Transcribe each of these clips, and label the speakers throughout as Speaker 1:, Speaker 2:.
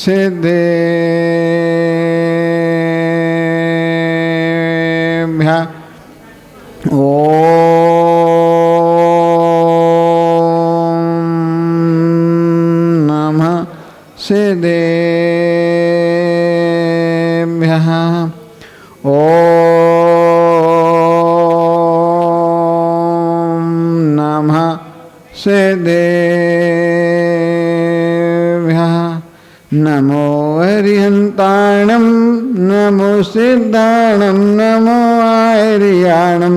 Speaker 1: सिद्धेभ्यः ॐ नमः सिद्धेभ्यः ॐ नमः सिद्धेभ्यः नमो हरिहन्ताणं नमो सिद्धाणं नमो आर्याणं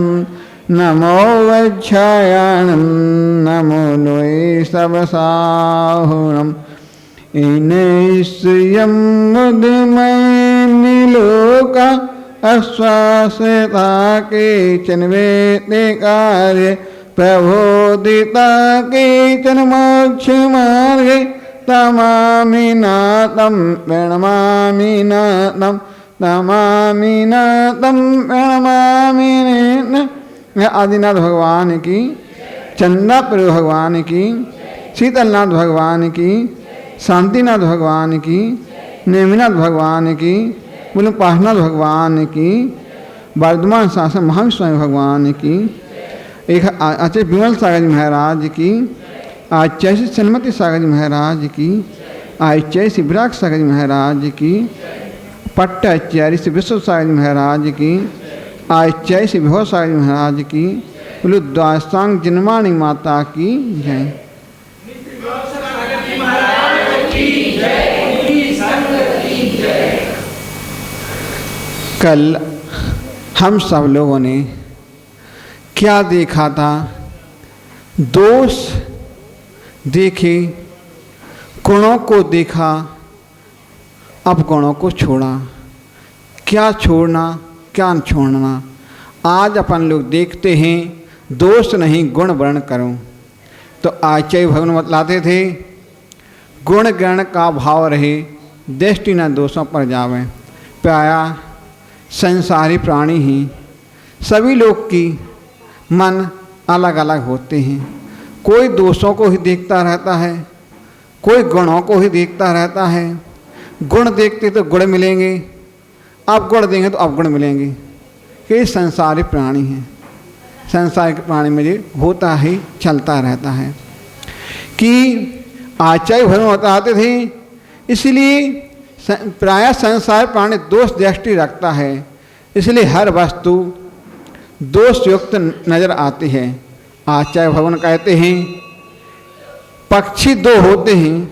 Speaker 1: नमो वच्छायाणं नमो नुय सबसाहुणम् इनेश्रियं मुदमयनिलोका आश्वासिता केचन वेत्ते कार्ये प्रबोधिता केचन मोक्षमार्गे तमामि नातं प्रणमामि नातं तमामि नातं प्रणमामि आदिनाथ भगवान की, चंदा प्रभु भगवान की, शीतलनाथ भगवान की, शांतिनाथ भगवान की, नेमिनाथ भगवान की, बोलो पाशनाथ भगवान की, वर्धमान शासन महाविष्णु भगवान की, एक आचार्य विमल सागर जी महाराज की, आचार्य श्री सन्मति सागर जी महाराज की, आचार्य श्री विराग सागर जी महाराज की, पट्टाचार्य श्री विश्व सागर जी महाराज की, आचार्य श्री विभव सागर जी महाराज की, बोलो द्वासांग जन्माणी माता की जय। कल हम सब लोगों ने क्या देखा था? दोष देखे, गुणों को देखा, अब गुणों को छोड़ा। क्या छोड़ना, क्या छोड़ना? आज अपन लोग देखते हैं दोष नहीं गुण वर्ण करो। तो आचार्य भगवान बतलाते थे गुण गण का भाव रहे, दृष्टि न दोषों पर जावे। प्राया संसारी प्राणी ही, सभी लोग की मन अलग अलग होते हैं। कोई दोषों को ही देखता रहता है, कोई गुणों को ही देखता रहता है। गुण देखते तो गुण मिलेंगे, अब गुण देंगे तो अवगुण मिलेंगे। ये संसारी प्राणी हैं, संसार के प्राणी में ये होता ही चलता रहता है। कि आचार्य भगवान बताते थे इसलिए प्रायः संसार प्राणी दोष दृष्टि रखता है, इसलिए हर वस्तु दोष युक्त नजर आती है। आचार्य भगवान कहते हैं पक्षी दो होते हैं,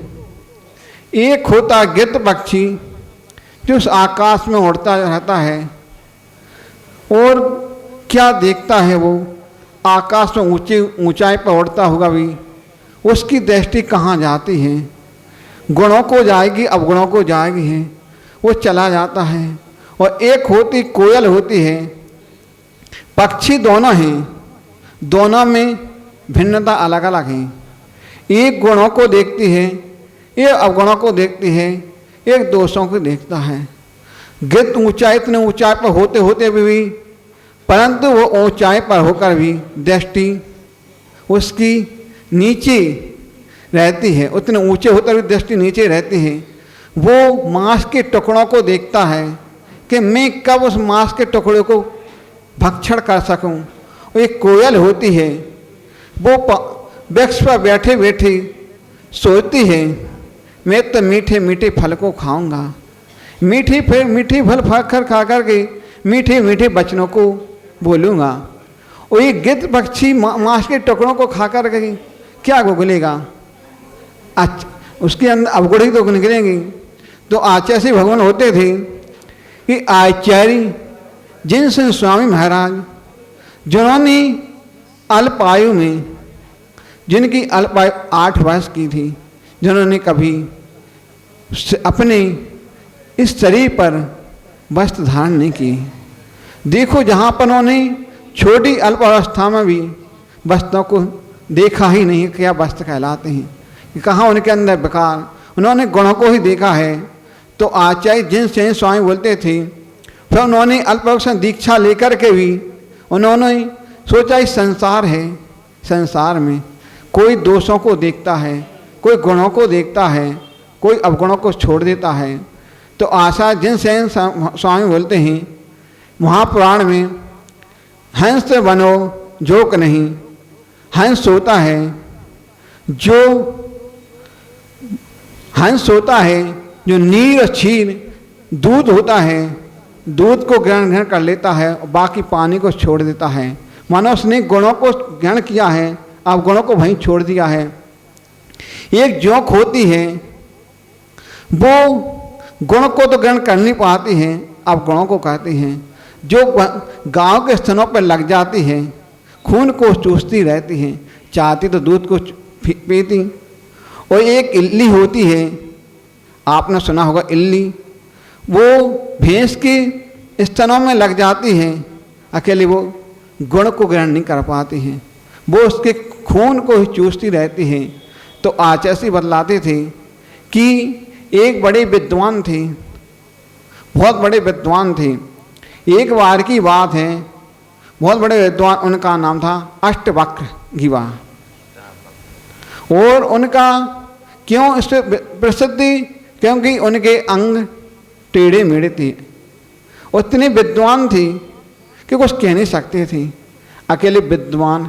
Speaker 1: एक होता गिद्ध पक्षी जो उस आकाश में उड़ता रहता है और क्या देखता है, वो आकाश में ऊंचाई पर उड़ता होगा भी, उसकी दृष्टि कहाँ जाती है? गुणों को जाएगी, अवगुणों को जाएगी है, वो चला जाता है। और एक होती कोयल होती है, पक्षी दोनों हैं, दोनों में भिन्नता अलग अलग है। एक गुणों को देखती है, एक अवगुणों को देखती है, एक दोषों को देखता है। गिद्ध ऊंचाई इतने ऊंचाई पर होते होते भी, परंतु वो ऊंचाई पर होकर भी दृष्टि उसकी नीचे रहती है, उतने ऊंचे होकर भी दृष्टि नीचे रहती है। वो मांस के टुकड़ों को देखता है कि मैं कब उस मांस के टुकड़े को भक्षण कर सकूं। एक कोयल होती है, वो वृक्ष पर बैठे बैठे सोचती है मैं तो मीठे मीठे फल को खाऊंगा, मीठी फल खा कर के मीठे मीठे वचनों को बोलूँगा। और ये गिद्ध पक्षी मांस के टुकड़ों को खा कर के क्या गुगलेगा? अच्छा, उसके अंदर अवगुण ही तो निकलेंगे। तो आचार्य भगवान होते थे कि आचार्य जिनसे स्वामी महाराज, जिन्होंने अल्पायु में, जिनकी अल्पायु 8 वर्ष की थी, जिन्होंने कभी अपने इस शरीर पर वस्त्र धारण नहीं किए। देखो जहाँ पर उन्होंने छोटी अल्पावस्था में भी वस्त्रों को देखा ही नहीं, क्या वस्त्र कहलाते हैं, कि कहाँ उनके अंदर विकार, उन्होंने गुणों को ही देखा है। तो आचार्य जिनसे स्वामी बोलते थे, फिर उन्होंने अल्पावस्था दीक्षा लेकर के भी उन्होंने सोचा इस संसार है, संसार में कोई दोषों को देखता है, कोई गुणों को देखता है, कोई अवगुणों को छोड़ देता है तो आशा जिनसे स्वामी बोलते हैं महापुराण में, हंस से बनो जोक नहीं, हंस होता है जो नीर और क्षीर दूध होता है, दूध को ग्रहण कर लेता है और बाकी पानी को छोड़ देता है। मानो उसने गुणों को ग्रहण किया है, अब गुणों को वहीं छोड़ दिया है। एक जोंक होती है, वो गुण को तो ग्रहण कर नहीं पाती है, अब गुणों को कहती हैं। जो गांव के स्तनों पर लग जाती है, खून को चूसती रहती है, चाहती तो दूध को पीती। और एक इल्ली होती है, आपने सुना होगा इल्ली, वो भैंस के स्तनों में लग जाती है, अकेले वो गुण को ग्रहण नहीं कर पाती हैं, वो उसके खून को ही चूसती रहती है। तो आचार्य बतलाते थे कि एक बड़े विद्वान थे, बहुत बड़े विद्वान थे। एक बार की बात है, बहुत बड़े विद्वान, उनका नाम था अष्टवक्र गिवा। और उनका क्यों इस प्रसिद्धि, क्योंकि उनके अंग टेढ़े मेढ़े थे। उतने विद्वान थे कि कुछ कह नहीं सकते थे। अकेले विद्वान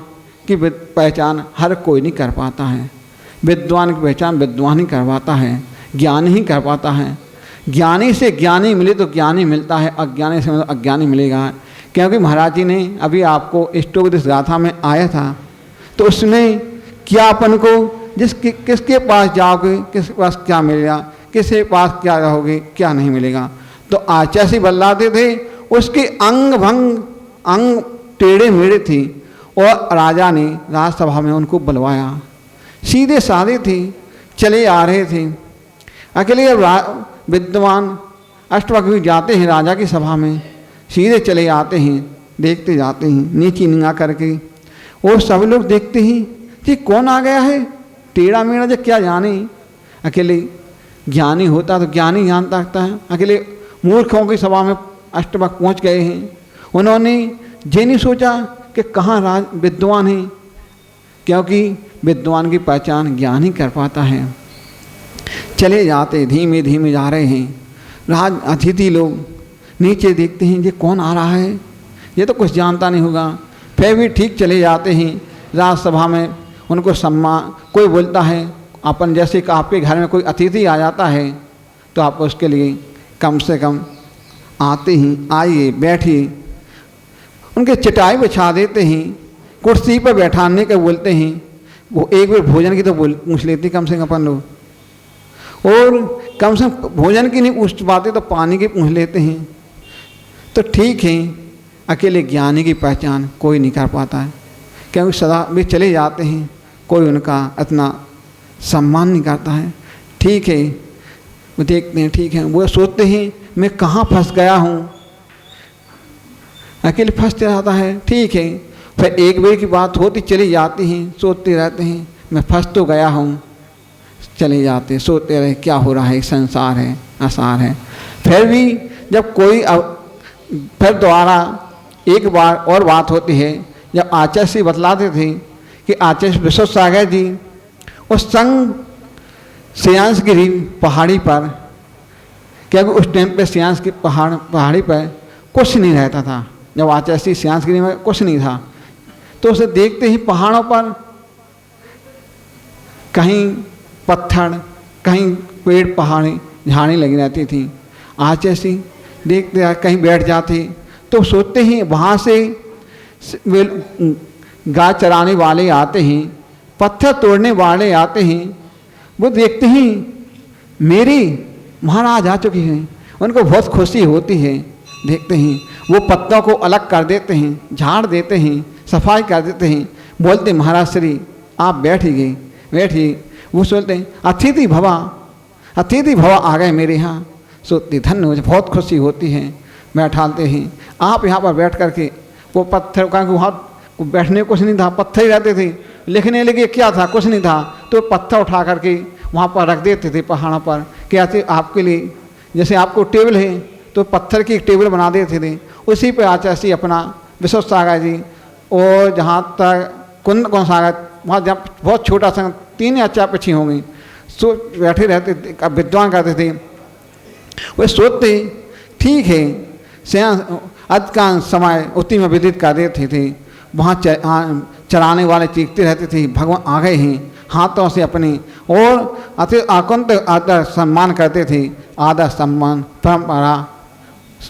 Speaker 1: की पहचान हर कोई नहीं कर पाता है। विद्वान की पहचान विद्वान ही कर पाता है, ज्ञानी ही कर पाता है। ज्ञानी से ज्ञानी मिले तो ज्ञानी मिलता है, अज्ञानी से मिले तो अज्ञानी मिलेगा। क्योंकि महाराज जी ने अभी आपको इष्टोपदेश गाथा में आया था, तो उसमें क्या अपन को किसके पास जाओगे, किसके पास क्या मिलेगा, किसके पास क्या रहोगे, क्या नहीं मिलेगा। तो आचार्य से बतलाते थे उसके अंग भंग, अंग टेढ़े मेढ़े थे। और राजा ने राजसभा में उनको बुलवाया। सीधे साधे थे, चले आ रहे थे। अकेले विद्वान अष्टवक्र जाते हैं राजा की सभा में, सीधे चले आते हैं, देखते जाते हैं नीची निगाह करके। और सब लोग देखते हैं कि कौन आ गया है, टेढ़ा मेढ़ा जो क्या जाने। अकेले ज्ञानी होता तो ज्ञानी जान सकता है। अकेले मूर्खों की सभा में अष्टवक्र पहुंच गए हैं। उन्होंने ये नहीं सोचा कि कहाँ राज विद्वान है, क्योंकि विद्वान की पहचान ज्ञान ही कर पाता है। चले जाते, धीमे धीमे जा रहे हैं। राज अतिथि लोग नीचे देखते हैं, ये कौन आ रहा है, ये तो कुछ जानता नहीं होगा। फिर भी ठीक चले जाते हैं। राजसभा में उनको सम्मान, कोई बोलता है अपन, जैसे कि आपके घर में कोई अतिथि आ जाता है तो आप उसके लिए कम से कम आते ही आइए बैठिए, उनके चटाई बिछा देते हैं, कुर्सी पर बैठाने का बोलते हैं। वो एक बार भोजन की तो पूछ लेते कम से कम अपन लोग, और कम से कम भोजन की नहीं पूछ पाते तो पानी की पूछ लेते हैं। तो ठीक है, अकेले ज्ञानी की पहचान कोई नहीं कर पाता है, क्योंकि सदा वे चले जाते हैं, कोई उनका इतना सम्मान नहीं करता है। ठीक है, वो देखते हैं, ठीक है, वो सोचते हैं मैं कहाँ फंस गया हूँ, अकेले फंसते रहता है। ठीक है, फिर एक बार की बात होती चली जाती हैं, सोचते रहते हैं मैं फंस तो गया हूँ, चले जाते सोचते रहे क्या हो रहा है, संसार है, आसार है। फिर भी जब कोई फिर दोबारा एक बार और बात होती है, जब आचार्य से बतलाते थे कि आचार्य विश्व सागर जी उस संग सियांसगिरी पहाड़ी पर, क्योंकि उस टाइम पे सियांस की पहाड़ी पर कुछ नहीं रहता था। जब आचार्य सियांसगिरी में कुछ नहीं था, तो उसे देखते ही पहाड़ों पर कहीं पत्थर, कहीं पेड़, पहाड़ी, झाड़ी लगी रहती थी। आचार्य देखते कहीं बैठ जाते तो सोचते ही वहाँ से गाय चराने वाले आते हैं, पत्थर तोड़ने वाले आते हैं। वो देखते ही मेरी महाराज आ चुकी हैं, उनको बहुत खुशी होती है। देखते हैं वो पत्तों को अलग कर देते हैं, झाड़ देते हैं, सफाई कर देते हैं, बोलते महाराज श्री आप बैठिए बैठिए। वो सोचते हैं अतिथि भवा आ गए मेरे यहाँ। सोचते धन्य मुझे बहुत खुशी होती है, बैठाते हैं। आप यहाँ पर बैठ करके वो पत्थर का वहाँ बैठने कुछ नहीं था, पत्थर ही रहते थे, लिखने लगे क्या था, कुछ नहीं था, तो पत्थर उठा करके वहाँ पर रख देते थे पहाड़ों पर। कहते आपके लिए जैसे आपको टेबल है तो पत्थर की एक टेबल बना देते थे, उसी पर आचार्य अपना विश्व सागर जी और जहाँ तक कुंद कौन सागर, वहाँ जब बहुत छोटा सा 3 या 4 पक्षी होंगे, बैठे रहते थे, अब विद्वान कहते थे, वे सोचते ठीक है अधिकांश समय उसी में व्यतीत कर देते थे। वहाँ चराने वाले चीखते रहते थे भगवान आ गए हैं, हाथों से अपने और अति आकुंठ आदर सम्मान करते थे। आदर सम्मान परंपरा,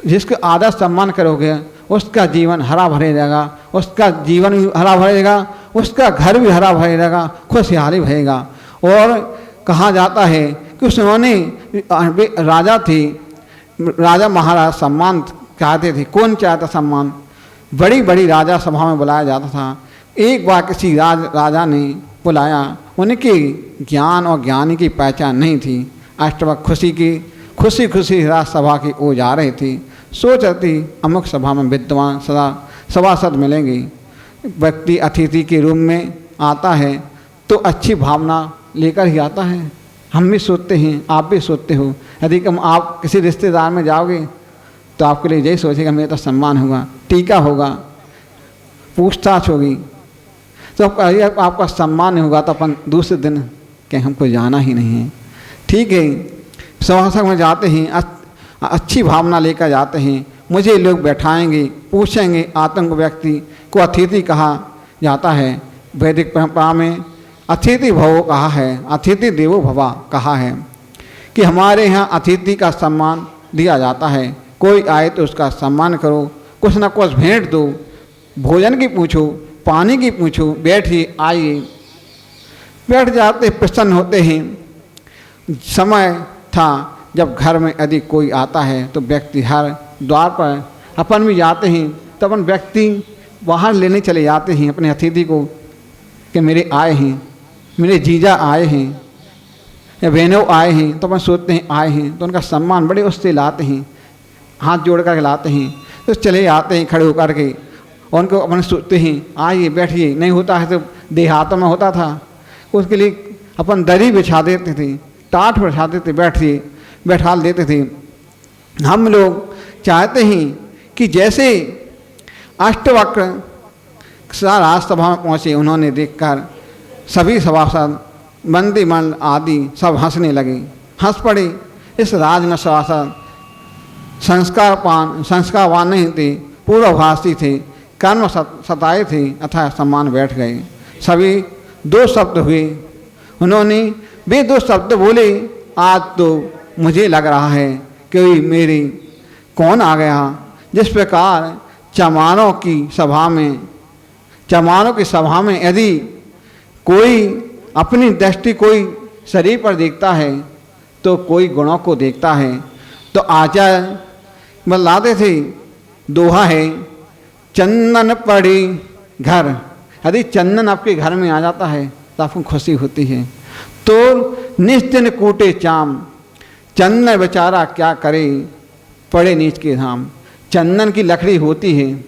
Speaker 1: जिसका आदर सम्मान करोगे उसका जीवन हरा भरे रहेगा, उसका जीवन भी हरा भरेगा, उसका घर भी हरा भरे रहेगा, खुशहाली भरेगा। और कहा जाता है कि उन्होंने राजा थे, राजा महाराज सम्मान चाहते थे। कौन चाहता सम्मान? बड़ी बड़ी राजा सभा में बुलाया जाता था। एक बार किसी राजा ने बुलाया, उनके ज्ञान और ज्ञानी की पहचान नहीं थी। अष्टवक्र खुशी खुशी राजसभा की ओर जा रहे थे। सोच रहे थे अमुक सभा में विद्वान सभासद मिलेंगे। व्यक्ति अतिथि के रूप में आता है तो अच्छी भावना लेकर ही आता है। हम भी सोचते हैं, आप भी सोचते हो। यदि आप किसी रिश्तेदार में जाओगे तो आपके लिए यही सोचेगा मेरा तो सम्मान होगा, टीका होगा, पूछताछ होगी। तो आपका सम्मान नहीं होगा तो अपन दूसरे दिन कि हमको जाना ही नहीं है। ठीक है, सभासद में जाते हैं, अच्छी भावना लेकर जाते हैं। मुझे लोग बैठाएंगे, पूछेंगे। आतंक व्यक्ति को अतिथि कहा जाता है। वैदिक परंपरा में अतिथि भवो कहा है, अतिथि देवो भवा कहा है कि हमारे यहाँ अतिथि का सम्मान दिया जाता है। कोई आए तो उसका सम्मान करो, कुछ ना कुछ भेंट दो, भोजन की पूछो, पानी की पूछो, बैठिए आइए। बैठ जाते, प्रसन्न होते हैं। समय था जब घर में यदि कोई आता है तो व्यक्ति हर द्वार पर, अपन भी जाते हैं तो अपन व्यक्ति बाहर लेने चले जाते हैं अपने अतिथि को कि मेरे आए हैं, मेरे जीजा आए हैं या बहनों आए हैं। तो अपन सोचते हैं आए हैं तो उनका सम्मान बड़े उससे लाते हैं, हाथ जोड़ कर लाते हैं। तो चले आते हैं खड़े होकर के, उनको अपन सोचते हैं आइए बैठिए। नहीं होता है तो देहातों में होता था, उसके लिए अपन दरी बिछा देते थे, टाट बिछा देते, बैठा देते थे। हम लोग चाहते हैं कि जैसे अष्टवक्र राजसभा में पहुँचे, उन्होंने देखकर सभी सभासद मंत्रिमंडल आदि सब हंसने लगे, हंस पड़े। इस राज में सभासद संस्कारवान नहीं थे, पूर्वभाषी थे, कर्म सताए थे, अथवा सम्मान बैठ गए। सभी दो शब्द हुए, उन्होंने वे दो शब्द बोले, आज तो मुझे लग रहा है कि मेरी कौन आ गया। जिस प्रकार चमारों की सभा में यदि कोई अपनी दृष्टि कोई शरीर पर देखता है तो कोई गुणों को देखता है। तो आचार्य बतलाते थे, दोहा है, चंदन पड़ी घर। यदि चंदन आपके घर में आ जाता है तो आपको खुशी होती है। तो निश्चिन कूटे चाम, चंदन बेचारा क्या करे, पड़े नीच के धाम। चंदन की लकड़ी होती है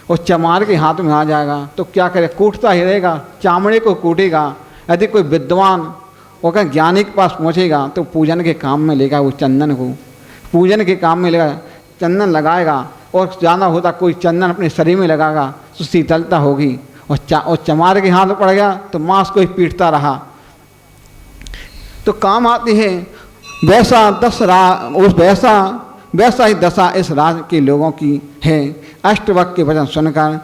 Speaker 1: और चमार के हाथ में आ जाएगा तो क्या करे, कूटता ही रहेगा, चामड़े को कूटेगा। यदि कोई विद्वान और ज्ञानी के पास पहुँचेगा तो पूजन के काम में लेगा, वो चंदन को पूजन के काम में लेगा, चंदन लगाएगा। और ज़्यादा होता कोई चंदन अपने शरीर में लगाएगा तो शीतलता होगी। और चमार के हाथ में पड़ गया तो मांस को ही पीटता रहा तो काम आती है। वैसा ही दशा इस राज्य के लोगों की है। अष्टवक्र के वचन सुनकर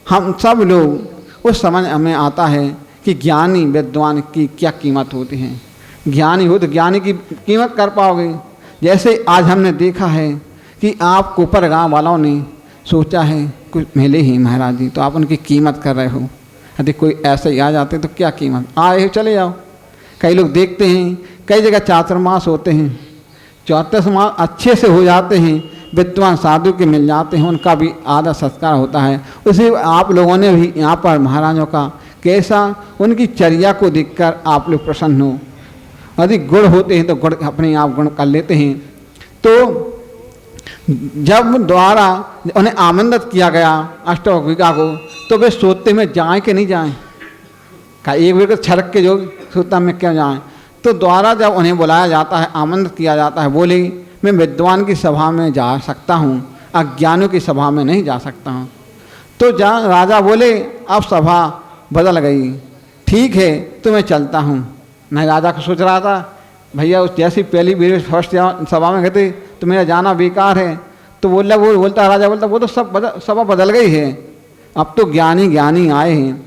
Speaker 1: हम सब लोग उस समझ हमें आता है कि ज्ञानी विद्वान की क्या कीमत होती है। ज्ञानी हो तो ज्ञानी की कीमत कर पाओगे। जैसे आज हमने देखा है कि आप कोपर गांव वालों ने सोचा है कुछ मिले ही महाराज जी, तो आप उनकी कीमत कर रहे हो। यदि कोई ऐसे ही आ जाते तो क्या कीमत, आए हो चले जाओ। कई लोग देखते हैं कई जगह चातुर्मास होते हैं, चातुर्मास अच्छे से हो जाते हैं, विद्वान साधु के मिल जाते हैं, उनका भी आदर सत्कार होता है। उसे आप लोगों ने भी यहाँ पर महाराजों का कैसा उनकी चर्या को देखकर आप लोग प्रसन्न हो। यदि गुण होते हैं तो गुण अपने आप गुण कर लेते हैं। तो जब द्वारा उन्हें आमंत्रित किया गया अष्टवक्रिका को तो वे सोचते में जाएं कि नहीं जाएं, का एक बार को छड़क के जो सोचता में क्यों जाएं। तो द्वारा जब उन्हें बुलाया जाता है, आमंत्रित किया जाता है, बोले मैं विद्वान की सभा में जा सकता हूँ, अज्ञानियों की सभा में नहीं जा सकता हूँ। तो राजा बोले अब सभा बदल गई, ठीक है तो मैं चलता हूँ। मैं राजा को सोच रहा था भैया उस जैसी पहली भी फर्स्ट सभा में गए थे तो मेरा जाना बेकार है। तो बोलता राजा बोलता वो तो सभा बदल गई है, अब तो ज्ञानी ज्ञानी आए हैं।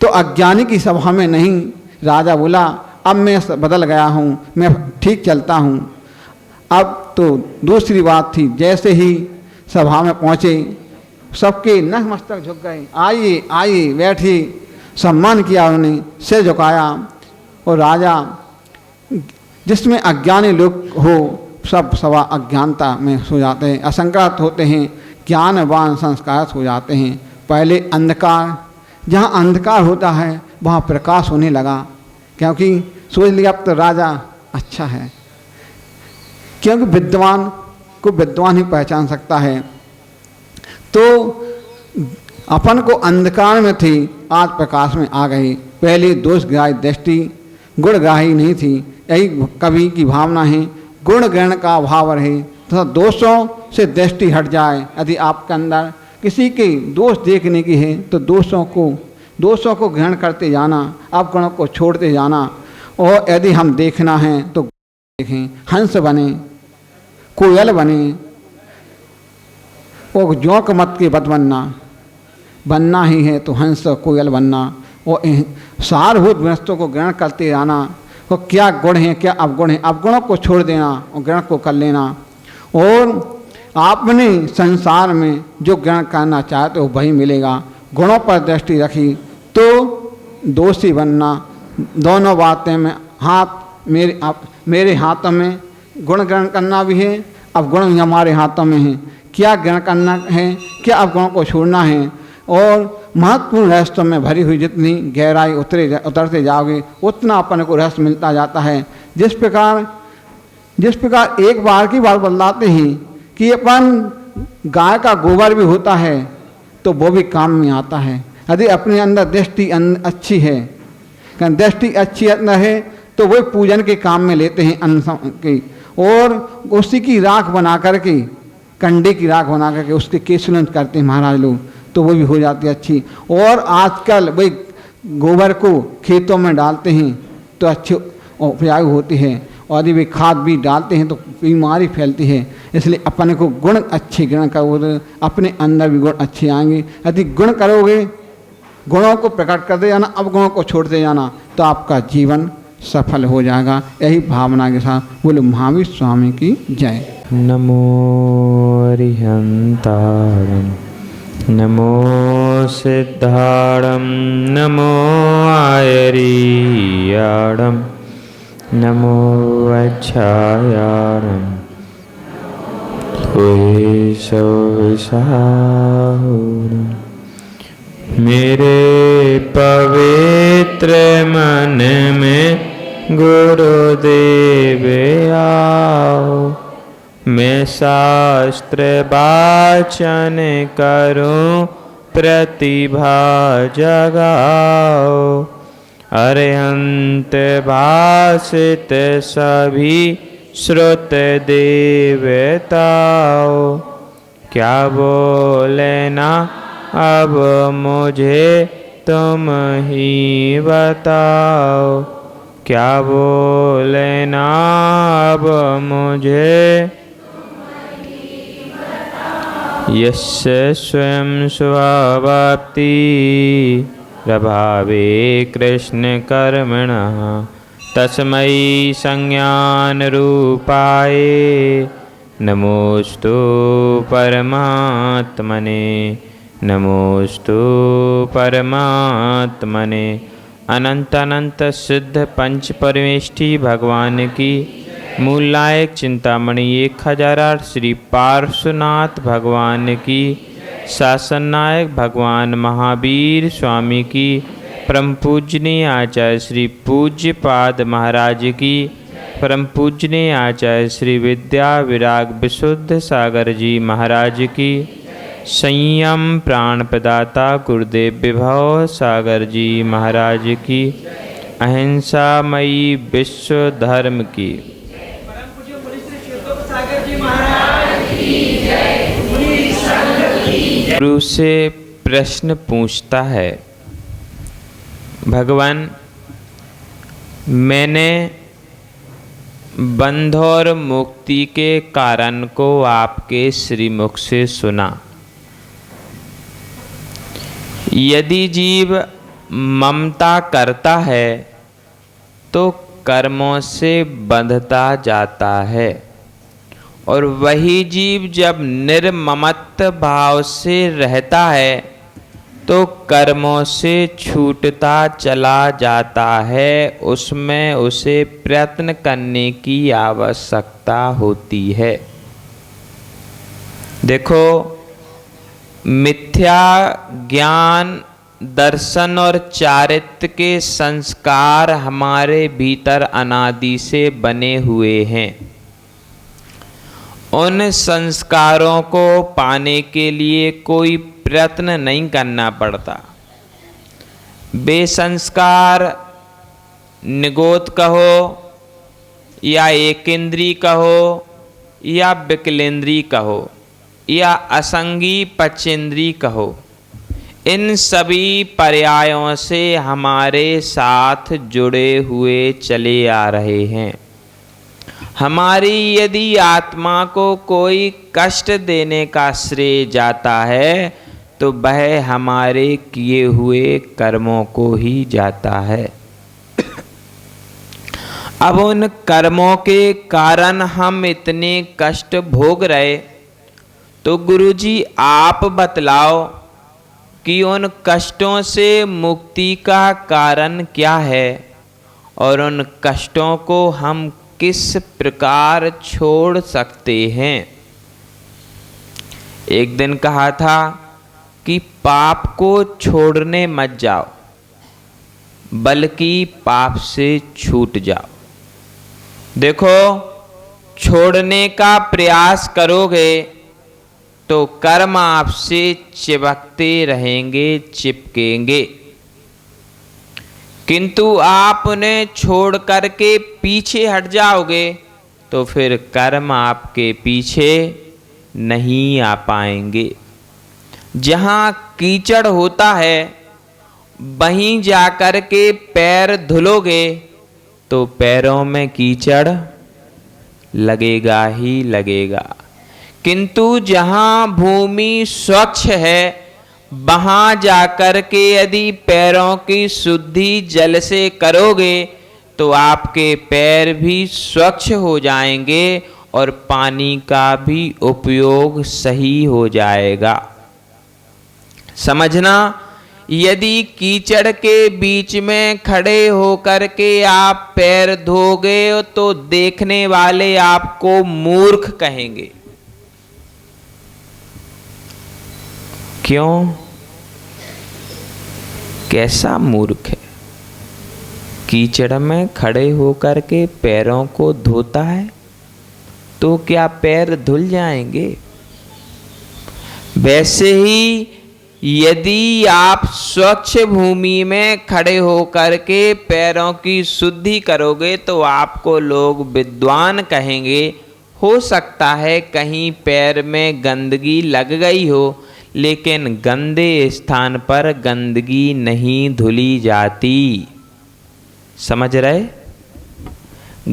Speaker 1: तो अज्ञानी की सभा में नहीं, राजा बोला अब मैं बदल गया हूँ, मैं ठीक चलता हूँ। अब तो दूसरी बात थी, जैसे ही सभा में पहुँचे सबके नतमस्तक झुक गए, आइए आइए बैठिए, सम्मान किया उन्होंने, सिर झुकाया। और राजा जिसमें अज्ञानी लोग हो सब सभा अज्ञानता में सो जाते हैं, असंकृत होते हैं, ज्ञानवान संस्कारित हो जाते हैं। पहले अंधकार, जहाँ अंधकार होता है वहाँ प्रकाश होने लगा, क्योंकि सोच लिया अब तो राजा अच्छा है, क्योंकि विद्वान को विद्वान ही पहचान सकता है। तो अपन को अंधकार में थी, आज प्रकाश में आ गई। पहले दोष ग्राही दृष्टि गुण ग्राही नहीं थी, यही कवि की भावना है। गुण ग्रहण का अभाव रहे तो दोषों से दृष्टि हट जाए। यदि आपके अंदर किसी के दोष देखने की है तो दोषों को ग्रहण करते जाना, आप गुणों को छोड़ते जाना। और यदि हम देखना है तो देखें, हंस बने, कोयल बने, और जोंक मत के बद बनना ही है तो हंस कोयल बनना। और सारभूत वस्तुओं को ग्रहण करते जाना, तो क्या गुण है क्या अवगुण है, अवगुणों को छोड़ देना और ग्रहण को कर लेना। और आपने संसार में जो ग्रहण करना चाहते हो वही मिलेगा। गुणों पर दृष्टि रखी तो दोषी बनना। दोनों बातें में हाथ मेरे हाथों में गुण ग्रहण करना भी है, अवगुण भी हमारे हाथों में है। क्या ग्रहण करना है, क्या अवगुणों को छोड़ना है। और महत्वपूर्ण रहस्यों में भरी हुई जितनी गहराई उतरते जाओगे उतना अपन को रहस्य मिलता जाता है। जिस प्रकार एक बार की बात बतलाते हैं कि अपन गाय का गोबर भी होता है तो वो भी काम में आता है। यदि अपने अंदर दृष्टि अच्छी है, दृष्टि अच्छी है तो वही पूजन के काम में लेते हैं अन्न की, और उसी की राख बना करके, कंडे की राख बना करके उसके केसुलन करते हैं महाराज लोग, तो वो भी हो जाती है अच्छी। और आजकल वही गोबर को खेतों में डालते हैं तो अच्छी उपजाऊ होती है, और यदि वे खाद भी डालते हैं तो बीमारी फैलती है। इसलिए अपने को गुण अच्छे ग्रहण करोगे, अपने अंदर भी गुण अच्छे आएंगे। यदि गुण करोगे, गुणों को प्रकट करते जाना, अवगुणों को छोड़ते जाना, तो आपका जीवन सफल हो जाएगा। यही भावना के साथ बोले महावीर स्वामी की जय।
Speaker 2: नमो अरिहंतारम, नमो सिद्धारम, नमो आयरियाडम, नमो अच्छायारम, मेरे पवित्र मन में गुरुदेव आओ, मैं शास्त्र वाचन करूं, प्रतिभा जगाओ, अरिहंत भाषित सभी श्रुत देवताओ, क्या बोले ना अब मुझे तुम ही बताओ, क्या बोले ना अब मुझे। यस्य स्वयं स्वावाप्ति प्रभावे कृष्ण कर्मणः, तस्मै संज्ञान रूपाय नमोस्तु परमात्मने, नमोस्तु परमात्मने। अनंत अनंत सिद्ध पंच परमेष्टि भगवान की मूल लायक चिंतामणि 1008 श्री पार्श्वनाथ भगवान की, शासन नायक भगवान महावीर स्वामी की, परम पूजनीय आचार्य श्री पूज्य पाद महाराज की, परम पूजनीय आचार्य श्री विद्या विराग विशुद्ध सागर जी महाराज की, संयम प्राण प्रदाता गुरुदेव विभव सागर जी महाराज की, अहिंसामयी विश्व धर्म की। गुरु से प्रश्न पूछता है, भगवान मैंने बंध और मुक्ति के कारण को आपके श्रीमुख से सुना। यदि जीव ममता करता है तो कर्मों से बंधता जाता है, और वही जीव जब निर्ममत भाव से रहता है तो कर्मों से छूटता चला जाता है। उसमें उसे प्रयत्न करने की आवश्यकता होती है। देखो, मिथ्या ज्ञान, दर्शन और चारित्र के संस्कार हमारे भीतर अनादि से बने हुए हैं। उन संस्कारों को पाने के लिए कोई प्रयत्न नहीं करना पड़ता। वे संस्कार निगोत कहो या एकेंद्री कहो या विकलेंद्री कहो या असंगी पचेंद्री कहो, इन सभी पर्यायों से हमारे साथ जुड़े हुए चले आ रहे हैं। हमारी यदि आत्मा को कोई कष्ट देने का श्रेय जाता है तो वह हमारे किए हुए कर्मों को ही जाता है। अब उन कर्मों के कारण हम इतने कष्ट भोग रहे, तो गुरुजी आप बतलाओ कि उन कष्टों से मुक्ति का कारण क्या है और उन कष्टों को हम किस प्रकार छोड़ सकते हैं। एक दिन कहा था कि पाप को छोड़ने मत जाओ, बल्कि पाप से छूट जाओ। देखो, छोड़ने का प्रयास करोगे तो कर्म आपसे चिपकते रहेंगे, चिपकेंगे, किंतु आप उन्हें छोड़ करके पीछे हट जाओगे तो फिर कर्म आपके पीछे नहीं आ पाएंगे। जहाँ कीचड़ होता है वहीं जाकर के पैर धुलोगे तो पैरों में कीचड़ लगेगा ही लगेगा, किंतु जहाँ भूमि स्वच्छ है वहाँ जाकर के यदि पैरों की शुद्धि जल से करोगे तो आपके पैर भी स्वच्छ हो जाएंगे और पानी का भी उपयोग सही हो जाएगा। समझना, यदि कीचड़ के बीच में खड़े होकर के आप पैर धोगे तो देखने वाले आपको मूर्ख कहेंगे। क्यों? कैसा मूर्ख है? कीचड़ में खड़े होकर के पैरों को धोता है तो क्या पैर धुल जाएंगे? वैसे ही यदि आप स्वच्छ भूमि में खड़े होकर के पैरों की शुद्धि करोगे तो आपको लोग विद्वान कहेंगे। हो सकता है कहीं पैर में गंदगी लग गई हो, लेकिन गंदे स्थान पर गंदगी नहीं धुली जाती। समझ रहे?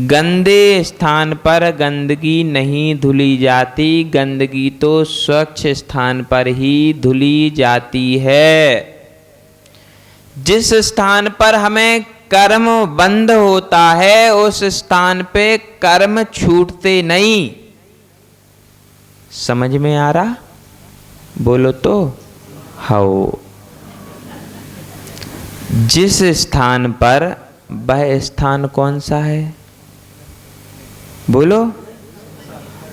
Speaker 2: गंदे स्थान पर गंदगी नहीं धुली जाती, गंदगी तो स्वच्छ स्थान पर ही धुली जाती है। जिस स्थान पर हमें कर्म बंध होता है उस स्थान पे कर्म छूटते नहीं। समझ में आ रहा? बोलो तो हाओ। जिस स्थान पर, वह स्थान कौन सा है? बोलो।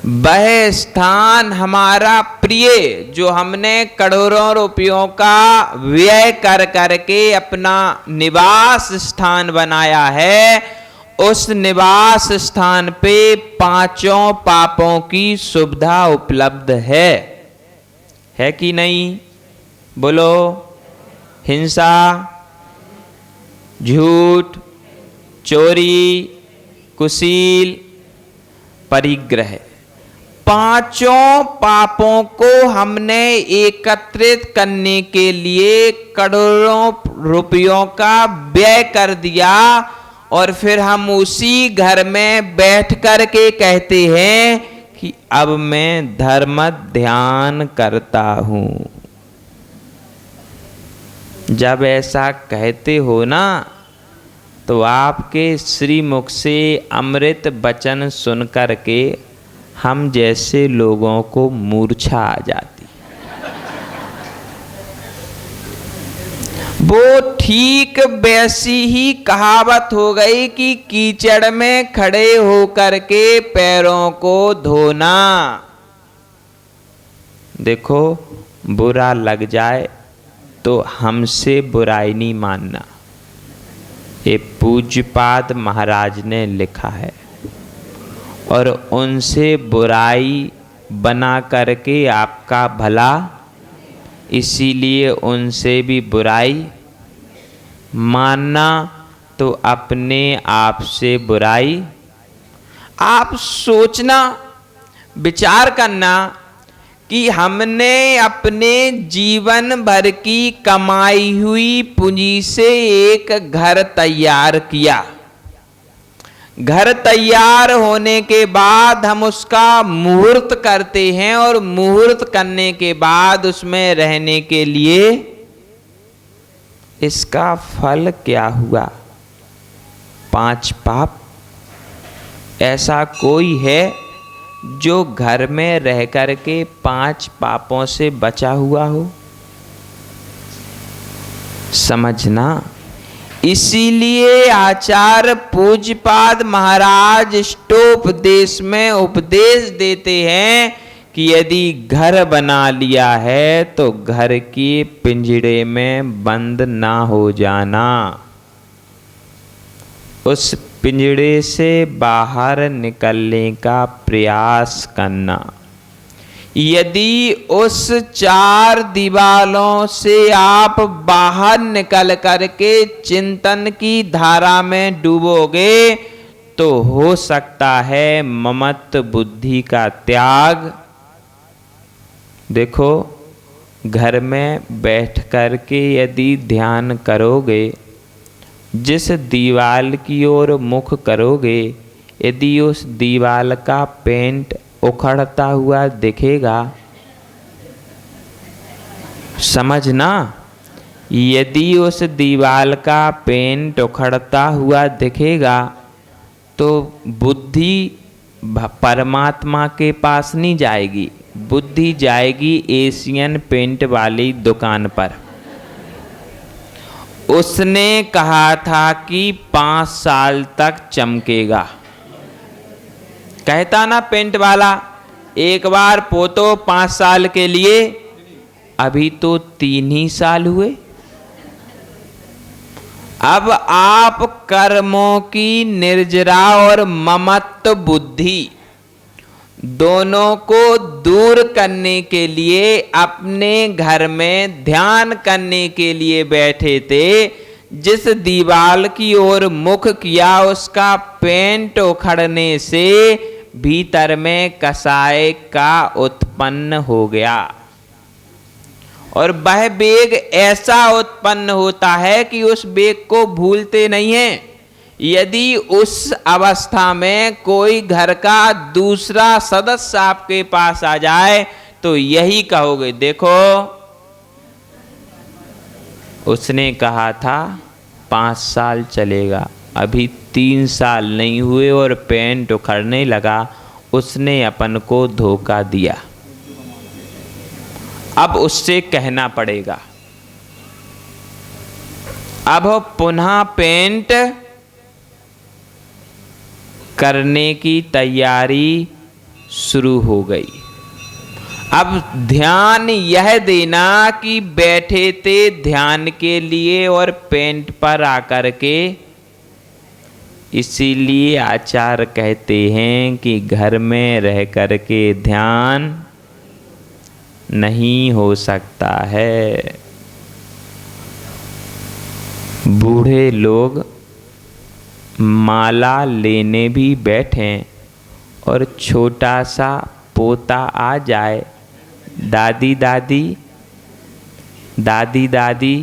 Speaker 2: वह स्थान हमारा प्रिय, जो हमने करोड़ों रुपयों का व्यय कर करके अपना निवास स्थान बनाया है, उस निवास स्थान पे पांचों पापों की सुविधा उपलब्ध है कि नहीं? बोलो। हिंसा, झूठ, चोरी, कुशील, परिग्रह, पांचों पापों को हमने एकत्रित करने के लिए करोड़ों रुपयों का व्यय कर दिया और फिर हम उसी घर में बैठ कर के कहते हैं कि अब मैं धर्म ध्यान करता हूं। जब ऐसा कहते हो ना, तो आपके श्रीमुख से अमृत वचन सुन कर के हम जैसे लोगों को मूर्छा आ जाती। वो ठीक वैसी ही कहावत हो गई कि कीचड़ में खड़े होकर के पैरों को धोना। देखो, बुरा लग जाए तो हमसे बुराई नहीं मानना। ये पूज्यपाद महाराज ने लिखा है, और उनसे बुराई बना करके आपका भला, इसीलिए उनसे भी बुराई मानना तो अपने आप से बुराई। आप सोचना, विचार करना कि हमने अपने जीवन भर की कमाई हुई पूंजी से एक घर तैयार किया। घर तैयार होने के बाद हम उसका मुहूर्त करते हैं, और मुहूर्त करने के बाद उसमें रहने के लिए इसका फल क्या हुआ? 5 पाप। ऐसा कोई है जो घर में रह कर के 5 पापों से बचा हुआ हो? समझना। इसीलिए आचार्य पूज्यपाद महाराज इष्टोपदेश में उपदेश देते हैं कि यदि घर बना लिया है तो घर के पिंजड़े में बंद ना हो जाना, उस पिंजड़े से बाहर निकलने का प्रयास करना। यदि उस 4 दीवालों से आप बाहर निकल करके चिंतन की धारा में डूबोगे तो हो सकता है ममत्व बुद्धि का त्याग। देखो, घर में बैठ करके यदि ध्यान करोगे, जिस दीवाल की ओर मुख करोगे, यदि उस दीवाल का पेंट उखड़ता हुआ दिखेगा, समझना, यदि उस दीवाल का पेंट उखड़ता हुआ दिखेगा तो बुद्धि परमात्मा के पास नहीं जाएगी, बुद्धि जाएगी एशियन पेंट वाली दुकान पर। उसने कहा था कि 5 साल तक चमकेगा। कहता ना पेंट वाला, एक बार पोतो 5 साल के लिए, अभी तो 3 ही साल हुए। अब आप कर्मों की निर्जरा और ममत्व बुद्धि दोनों को दूर करने के लिए अपने घर में ध्यान करने के लिए बैठे थे। जिस दीवाल की ओर मुख किया उसका पेंट उखड़ने से भीतर में कसाय का उत्पन्न हो गया, और वह वेग ऐसा उत्पन्न होता है कि उस वेग को भूलते नहीं हैं। यदि उस अवस्था में कोई घर का दूसरा सदस्य आपके पास आ जाए तो यही कहोगे, देखो उसने कहा था 5 साल चलेगा, अभी 3 साल नहीं हुए और पेंट उखड़ने लगा। उसने अपन को धोखा दिया। अब उससे कहना पड़ेगा, अब पुनः पेंट करने की तैयारी शुरू हो गई। अब ध्यान यह देना कि बैठे थे ध्यान के लिए और पेंट पर आकर के, इसीलिए आचार्य कहते हैं कि घर में रह कर के ध्यान नहीं हो सकता है। बूढ़े लोग माला लेने भी बैठे और छोटा सा पोता आ जाए, दादी दादी दादी दादी,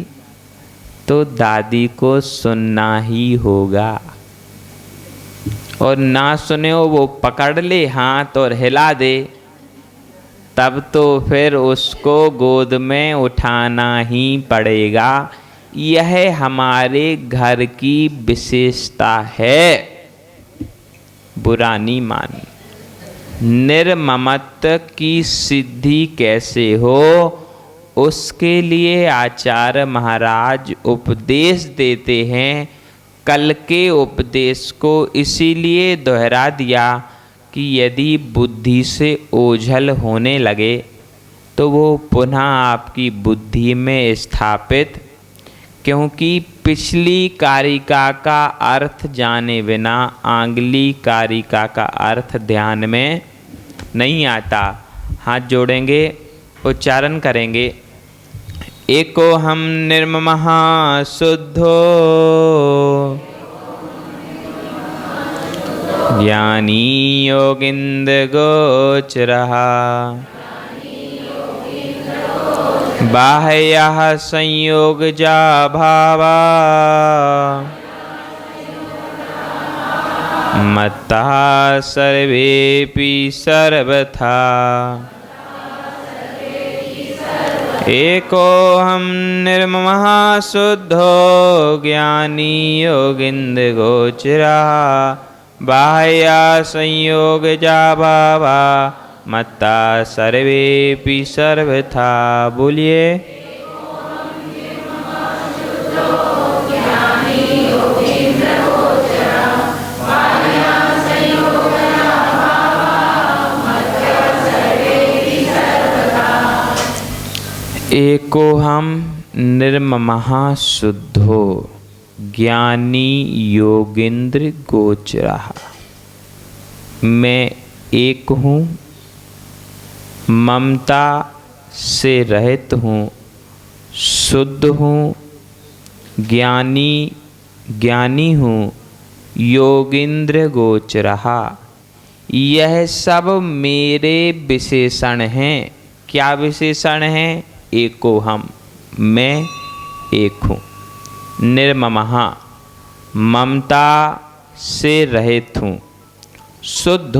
Speaker 2: तो दादी को सुनना ही होगा। और ना सुने हो वो पकड़ ले हाथ और हिला दे, तब तो फिर उसको गोद में उठाना ही पड़ेगा। यह हमारे घर की विशेषता है, बुरा नहीं मानी। निर्ममत्व की सिद्धि कैसे हो, उसके लिए आचार्य महाराज उपदेश देते हैं। कल के उपदेश को इसीलिए दोहरा दिया कि यदि बुद्धि से ओझल होने लगे तो वो पुनः आपकी बुद्धि में स्थापित, क्योंकि पिछली कारिका का अर्थ जाने बिना अगली कारिका का अर्थ ध्यान में नहीं आता। हाथ जोड़ेंगे, उच्चारण करेंगे। एको हम निर्ममः शुद्धो ज्ञानी योगिंद्र गोचरः बाह्यः संयोगजा भावा मत्तः सर्वेपि सर्वथा एको हम निर्ममः शुद्धो ज्ञानी योगिंद्र गोचरः बाह्य संयोगजा भावा मत्ता सर्वेपि सर्वथा। बोलिए। एको हम निर्ममः शुद्धो ज्ञानी योगिंद्र गोचरः। मैं एक हूँ, ममता से रहित हूँ, शुद्ध हूँ, ज्ञानी हूँ, योगिंद्र गोचरः। यह सब मेरे विशेषण हैं। क्या विशेषण हैं? एको हम, मैं एक हूँ। निर्ममः, ममता से रहित हूँ। शुद्ध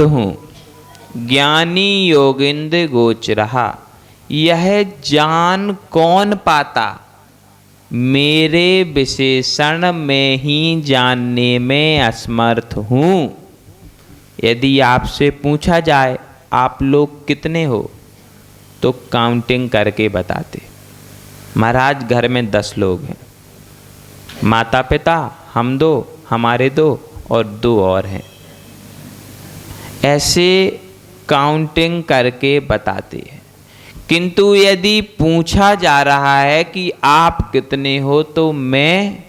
Speaker 2: हूँ। ज्ञानी योगिंद्र गोचरः। यह जान कौन पाता? मेरे विशेषण में ही जानने में असमर्थ हूँ। यदि आपसे पूछा जाए आप लोग कितने हो, तो काउंटिंग करके बताते। महाराज घर में 10 लोग हैं, माता पिता, हम 2, हमारे 2 और 2 और हैं। ऐसे काउंटिंग करके बताते हैं। किंतु यदि पूछा जा रहा है कि आप कितने हो, तो मैं,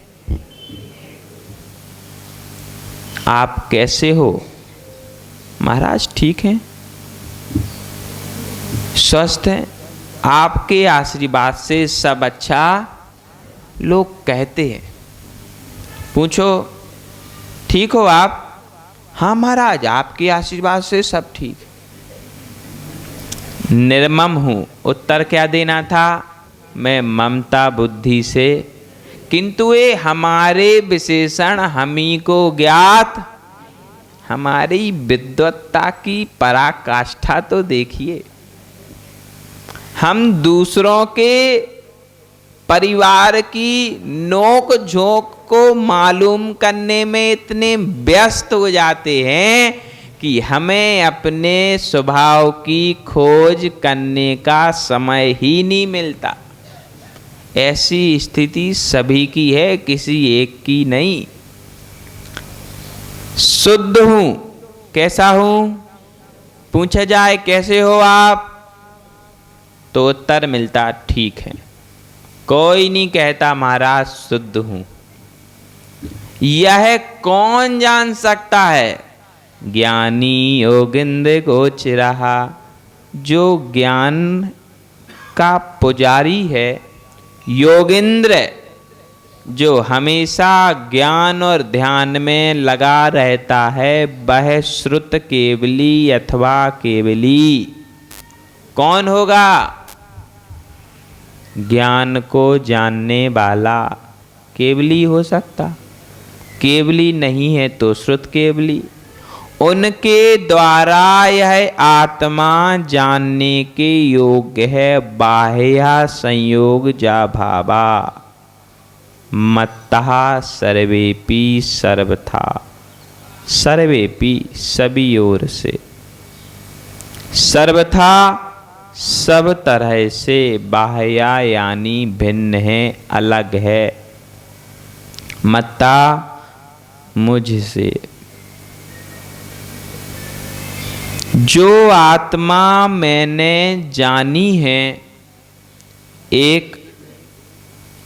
Speaker 2: आप कैसे हो? महाराज ठीक हैं, स्वस्थ हैं, आपके आशीर्वाद से सब अच्छा, लोग कहते हैं। पूछो ठीक हो आप? हाँ महाराज, आपके आशीर्वाद से सब ठीक। निर्मम हूँ, उत्तर क्या देना था? मैं ममता बुद्धि से, किंतु ये हमारे विशेषण हमी को ज्ञात। हमारी विद्वत्ता की पराकाष्ठा तो देखिए। हम दूसरों के परिवार की नोक झोंक को मालूम करने में इतने व्यस्त हो जाते हैं कि हमें अपने स्वभाव की खोज करने का समय ही नहीं मिलता। ऐसी स्थिति सभी की है, किसी एक की नहीं। शुद्ध हूं। कैसा हूं? पूछा जाए कैसे हो आप, तो उत्तर मिलता ठीक है। कोई नहीं कहता महाराज शुद्ध हूं। यह कौन जान सकता है? ज्ञानी योगिंद्र गोचरः। जो ज्ञान का पुजारी है, योगिंद्र, जो हमेशा ज्ञान और ध्यान में लगा रहता है, वह श्रुत केवली अथवा केवली कौन होगा? ज्ञान को जानने वाला केवली हो सकता। केवली नहीं है तो श्रुत केवली, उनके द्वारा यह आत्मा जानने के योग्य है। बाह्य संयोग जा भावा मत्तः सर्वेपि सर्वथा, सर्वेपि सभी ओर से, सर्वथा सब तरह से, बाह्य यानी भिन्न है, अलग है, मत्ता मुझसे। जो आत्मा मैंने जानी है एक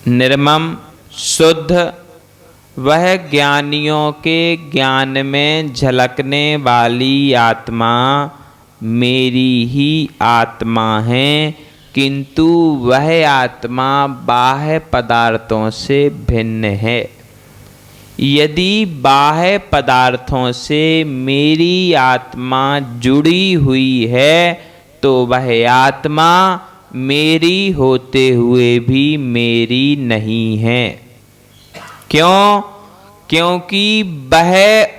Speaker 2: निर्मम शुद्ध, वह ज्ञानियों के ज्ञान में झलकने वाली आत्मा मेरी ही आत्मा है, किंतु वह आत्मा बाह्य पदार्थों से भिन्न है। यदि बाह्य पदार्थों से मेरी आत्मा जुड़ी हुई है तो वह आत्मा मेरी होते हुए भी मेरी नहीं है। क्यों? क्योंकि वह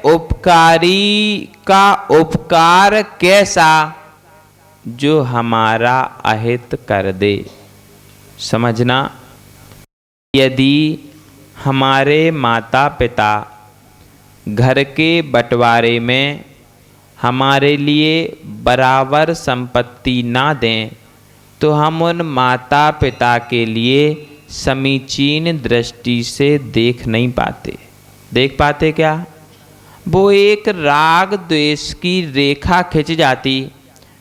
Speaker 2: उपकारी का उपकार कैसा, जो हमारा अहित कर दे। समझना, यदि हमारे माता पिता घर के बंटवारे में हमारे लिए बराबर संपत्ति ना दें तो हम उन माता पिता के लिए समीचीन दृष्टि से देख नहीं पाते। देख पाते क्या? वो एक राग द्वेष की रेखा खिंच जाती।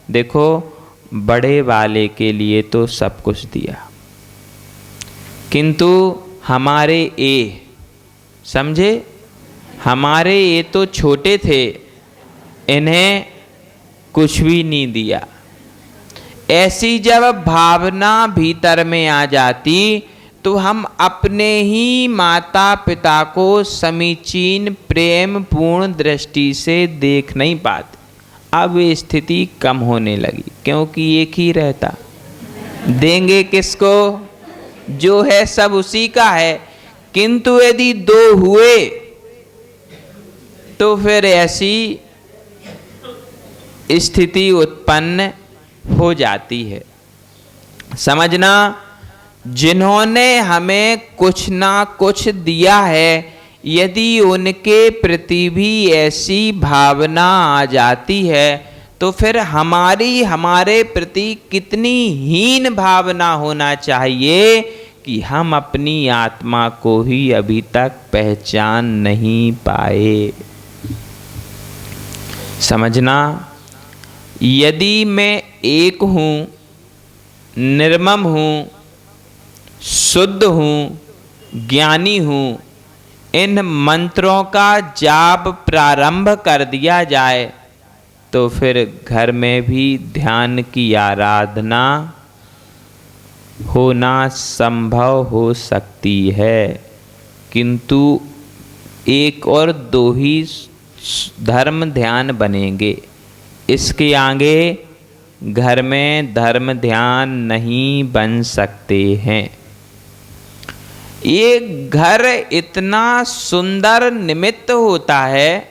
Speaker 2: देखो, बड़े वाले के लिए तो सब कुछ दिया, किंतु हमारे ए, समझे, हमारे ये तो छोटे थे, इन्हें कुछ भी नहीं दिया। ऐसी जब भावना भीतर में आ जाती तो हम अपने ही माता पिता को समीचीन प्रेम पूर्ण दृष्टि से देख नहीं पाते। अब ये स्थिति कम होने लगी, क्योंकि एक ही रहता, देंगे किसको? जो है सब उसी का है। किंतु यदि दो हुए तो फिर ऐसी स्थिति उत्पन्न हो जाती है। समझना, जिन्होंने हमें कुछ ना कुछ दिया है, यदि उनके प्रति भी ऐसी भावना आ जाती है तो फिर हमारे प्रति कितनी हीन भावना होना चाहिए कि हम अपनी आत्मा को ही अभी तक पहचान नहीं पाए। समझना, यदि मैं एक हूँ, निर्मम हूँ, शुद्ध हूँ, ज्ञानी हूँ, इन मंत्रों का जाप प्रारंभ कर दिया जाए तो फिर घर में भी ध्यान की आराधना होना संभव हो सकती है। किंतु एक और दो ही धर्म ध्यान बनेंगे, इसके आगे घर में धर्म ध्यान नहीं बन सकते हैं। ये घर इतना सुंदर निमित्त होता है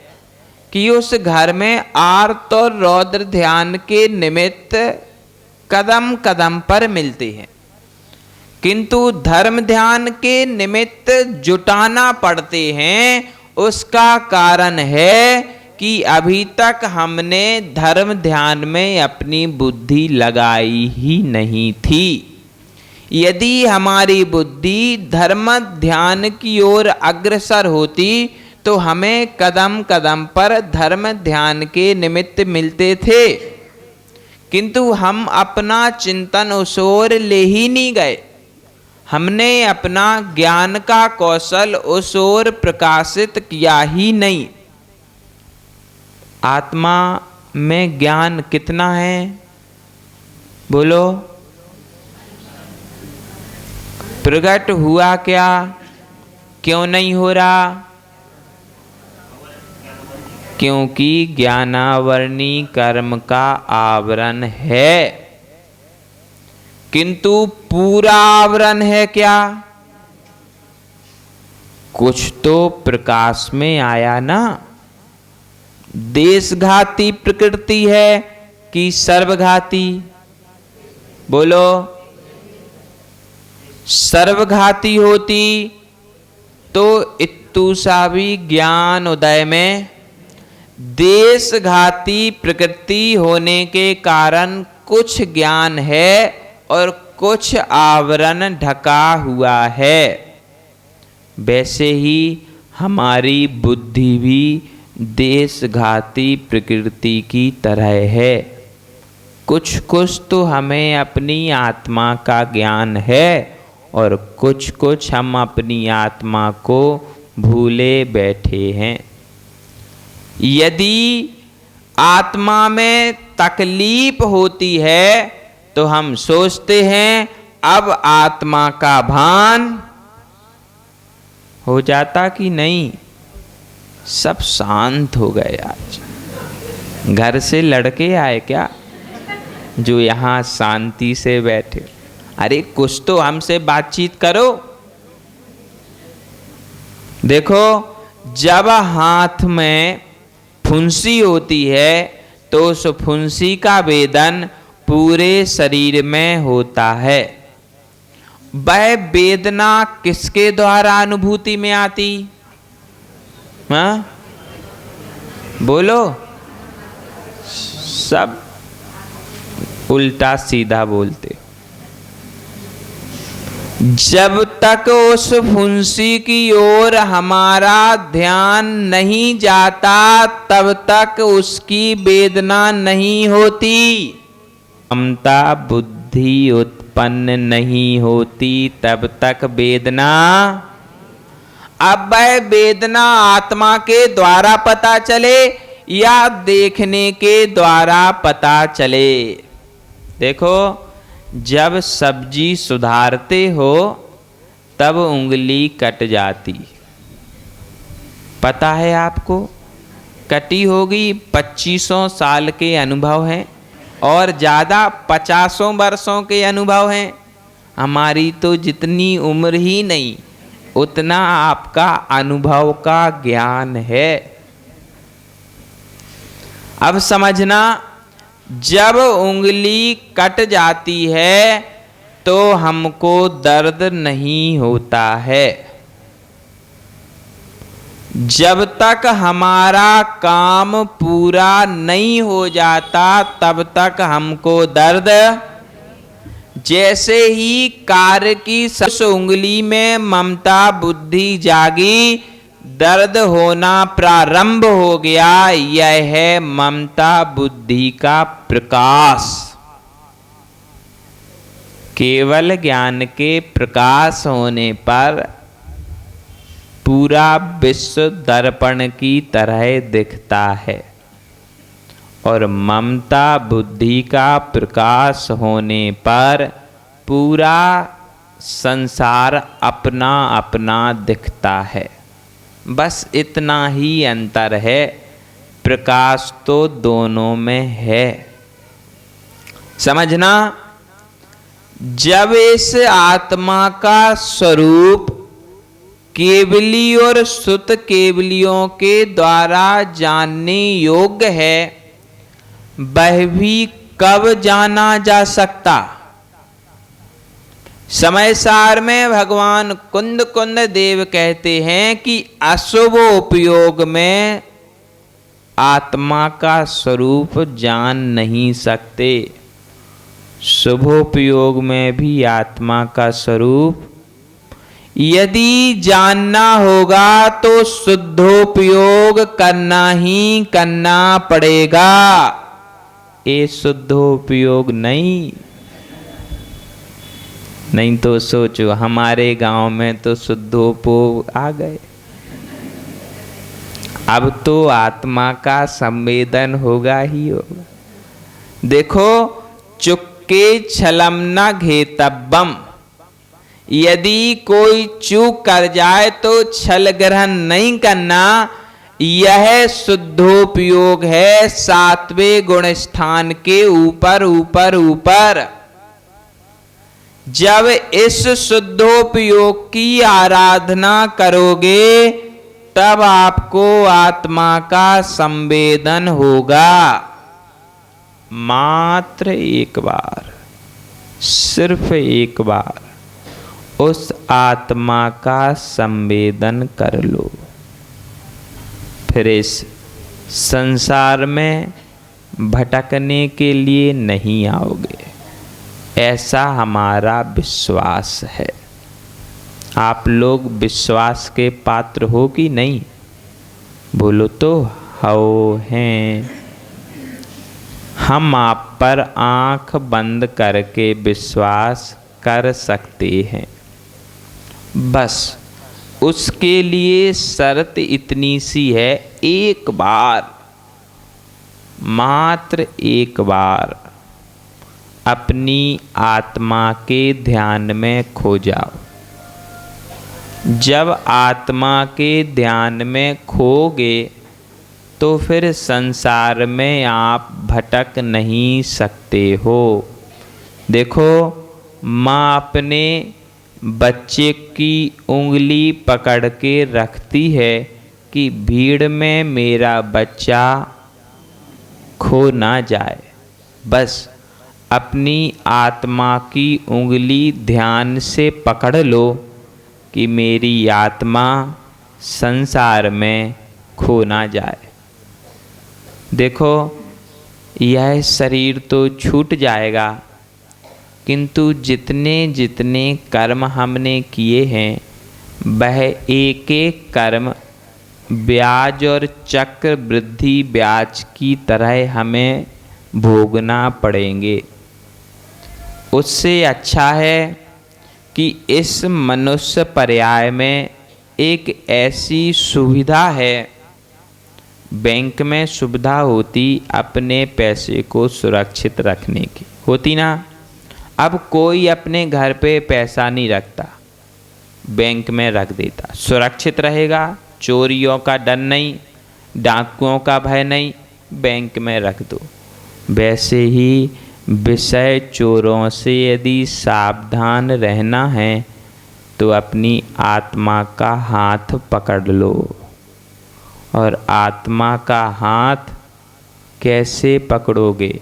Speaker 2: कि उस घर में आर्त और रौद्र ध्यान के निमित्त कदम कदम पर मिलते हैं, किंतु धर्म ध्यान के निमित्त जुटाना पड़ते हैं। उसका कारण है कि अभी तक हमने धर्म ध्यान में अपनी बुद्धि लगाई ही नहीं थी। यदि हमारी बुद्धि धर्म ध्यान की ओर अग्रसर होती तो हमें कदम कदम पर धर्म ध्यान के निमित्त मिलते थे, किंतु हम अपना चिंतन उस ओर ले ही नहीं गए। हमने अपना ज्ञान का कौशल उस ओर प्रकाशित किया ही नहीं। आत्मा में ज्ञान कितना है? बोलो, प्रकट हुआ क्या? क्यों नहीं हो रहा? क्योंकि ज्ञानावरणी कर्म का आवरण है, किंतु पूरा आवरण है क्या? कुछ तो प्रकाश में आया ना। देशघाती प्रकृति है कि सर्वघाती? बोलो। सर्वघाती होती तो इत्तु सा भी ज्ञान उदय में। देशघाती प्रकृति होने के कारण कुछ ज्ञान है और कुछ आवरण ढका हुआ है। वैसे ही हमारी बुद्धि भी देशघाती प्रकृति की तरह है। कुछ कुछ तो हमें अपनी आत्मा का ज्ञान है और कुछ कुछ हम अपनी आत्मा को भूले बैठे हैं। यदि आत्मा में तकलीफ होती है तो हम सोचते हैं अब आत्मा का भान हो जाता कि नहीं। सब शांत हो गए। आज घर से लड़के आए क्या जो यहाँ शांति से बैठे? अरे कुछ तो हमसे बातचीत करो। देखो, जब हाथ में फुंसी होती है तो उस फुंसी का वेदन पूरे शरीर में होता है। वह वेदना किसके द्वारा अनुभूति में आती? हाँ बोलो। सब उल्टा सीधा बोलते। जब तक उस फुंसी की ओर हमारा ध्यान नहीं जाता तब तक उसकी वेदना नहीं होती। ममता बुद्धि उत्पन्न नहीं होती तब तक वेदना। अब वह वेदना आत्मा के द्वारा पता चले या देखने के द्वारा पता चले। देखो, जब सब्जी सुधारते हो तब उंगली कट जाती, पता है आपको? कटी होगी। 2500 साल के अनुभव हैं और ज़्यादा 50 वर्षों के अनुभव हैं। हमारी तो जितनी उम्र ही नहीं उतना आपका अनुभव का ज्ञान है। अब समझना, जब उंगली कट जाती है तो हमको दर्द नहीं होता है। जब तक हमारा काम पूरा नहीं हो जाता तब तक हमको दर्द। जैसे ही कार्य की उस उंगली में ममता बुद्धि जागी, दर्द होना प्रारंभ हो गया। यह है ममता बुद्धि का प्रकाश। केवल ज्ञान के प्रकाश होने पर पूरा विश्व दर्पण की तरह दिखता है और ममता बुद्धि का प्रकाश होने पर पूरा संसार अपना अपना दिखता है। बस इतना ही अंतर है। प्रकाश तो दोनों में है। समझना, जब इस आत्मा का स्वरूप केवली और सुत केवलियों के द्वारा जानने योग्य है, वह भी कब जाना जा सकता? समय सार में भगवान कुंद कुंद देव कहते हैं कि अशुभ उपयोग में आत्मा का स्वरूप जान नहीं सकते। शुभोपयोग में भी आत्मा का स्वरूप यदि जानना होगा तो शुद्धोपयोग करना ही करना पड़ेगा। ये शुद्धोपयोग नहीं तो सोचो, हमारे गांव में तो शुद्धोपयोग आ गए। अब तो आत्मा का संवेदन होगा ही होगा। देखो, चुक्के छलम न घेतब्बम। यदि कोई चूक कर जाए तो छल ग्रहण नहीं करना। यह शुद्धोपयोग है 7वें गुण स्थान के ऊपर ऊपर ऊपर। जब इस शुद्धोपयोग की आराधना करोगे तब आपको आत्मा का संवेदन होगा। मात्र एक बार, सिर्फ एक बार उस आत्मा का संवेदन कर लो, फिर इस संसार में भटकने के लिए नहीं आओगे। ऐसा हमारा विश्वास है। आप लोग विश्वास के पात्र हो कि नहीं? बोलो तो हो हैं। हम आप पर आंख बंद करके विश्वास कर सकते हैं। बस उसके लिए शर्त इतनी सी है, एक बार, मात्र एक बार अपनी आत्मा के ध्यान में खो जाओ। जब आत्मा के ध्यान में खोगे तो फिर संसार में आप भटक नहीं सकते हो। देखो, माँ अपने बच्चे की उंगली पकड़ के रखती है कि भीड़ में मेरा बच्चा खो ना जाए। बस अपनी आत्मा की उंगली ध्यान से पकड़ लो कि मेरी आत्मा संसार में खो ना जाए। देखो, यह शरीर तो छूट जाएगा, किंतु जितने जितने कर्म हमने किए हैं वह एक एक कर्म ब्याज और चक्र वृद्धि ब्याज की तरह हमें भोगना पड़ेंगे। उससे अच्छा है कि इस मनुष्य पर्याय में एक ऐसी सुविधा है, बैंक में सुविधा होती अपने पैसे को सुरक्षित रखने की, होती ना। अब कोई अपने घर पे पैसा नहीं रखता, बैंक में रख देता, सुरक्षित रहेगा, चोरियों का डर नहीं, डाकुओं का भय नहीं, बैंक में रख दो। वैसे ही विषय चोरों से यदि सावधान रहना है तो अपनी आत्मा का हाथ पकड़ लो। और आत्मा का हाथ कैसे पकड़ोगे?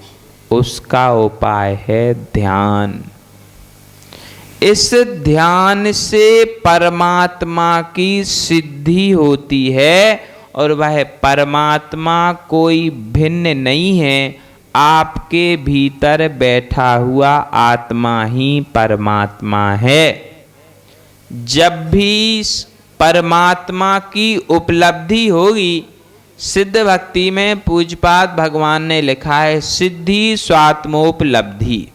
Speaker 2: उसका उपाय है ध्यान। इस ध्यान से परमात्मा की सिद्धि होती है और वह परमात्मा कोई भिन्न नहीं है, आपके भीतर बैठा हुआ आत्मा ही परमात्मा है। जब भी परमात्मा की उपलब्धि होगी, सिद्ध भक्ति में पूज्यपाद भगवान ने लिखा है, सिद्धि स्वात्मोपलब्धि।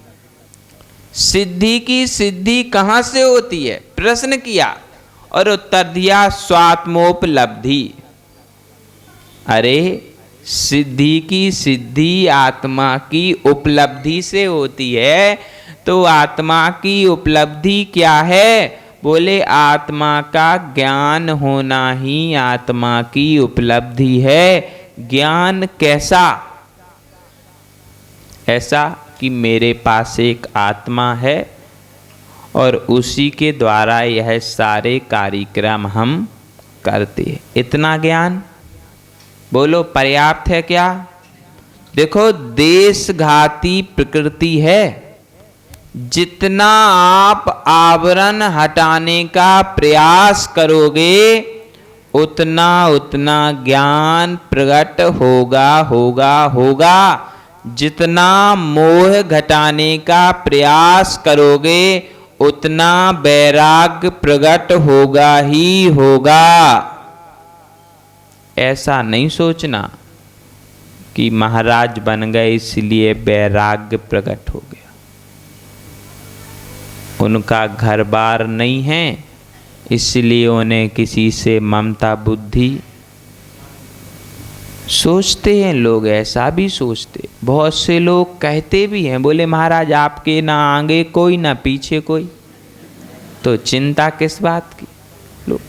Speaker 2: सिद्धि की सिद्धि कहाँ से होती है? प्रश्न किया और उत्तर दिया, स्वात्मोपलब्धि। अरे, सिद्धि की सिद्धि आत्मा की उपलब्धि से होती है, तो आत्मा की उपलब्धि क्या है? बोले, आत्मा का ज्ञान होना ही आत्मा की उपलब्धि है। ज्ञान कैसा? ऐसा कि मेरे पास एक आत्मा है और उसी के द्वारा यह सारे कार्यक्रम हम करते हैं। इतना ज्ञान बोलो पर्याप्त है क्या? देखो, देशघाती प्रकृति है। जितना आप आवरण हटाने का प्रयास करोगे उतना उतना ज्ञान प्रकट होगा। जितना मोह घटाने का प्रयास करोगे उतना वैराग्य प्रकट होगा ही होगा। ऐसा नहीं सोचना कि महाराज बन गए इसलिए वैराग्य प्रकट हो गया। उनका घर बार नहीं है इसलिए उन्हें किसी से ममता बुद्धि। सोचते हैं लोग, ऐसा भी सोचते। बहुत से लोग कहते भी हैं, बोले महाराज आपके ना आगे कोई ना पीछे कोई, तो चिंता किस बात की? लोग,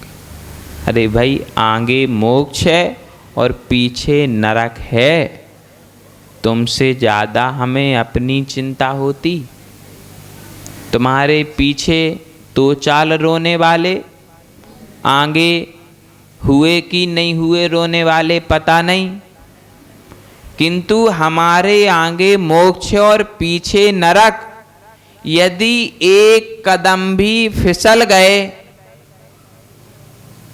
Speaker 2: अरे भाई, आगे मोक्ष है और पीछे नरक है। तुमसे ज़्यादा हमें अपनी चिंता होती तुम्हारे पीछे 2 चाल रोने वाले, आगे हुए कि नहीं हुए रोने वाले पता नहीं, किंतु हमारे आगे मोक्ष और पीछे नरक। यदि एक कदम भी फिसल गए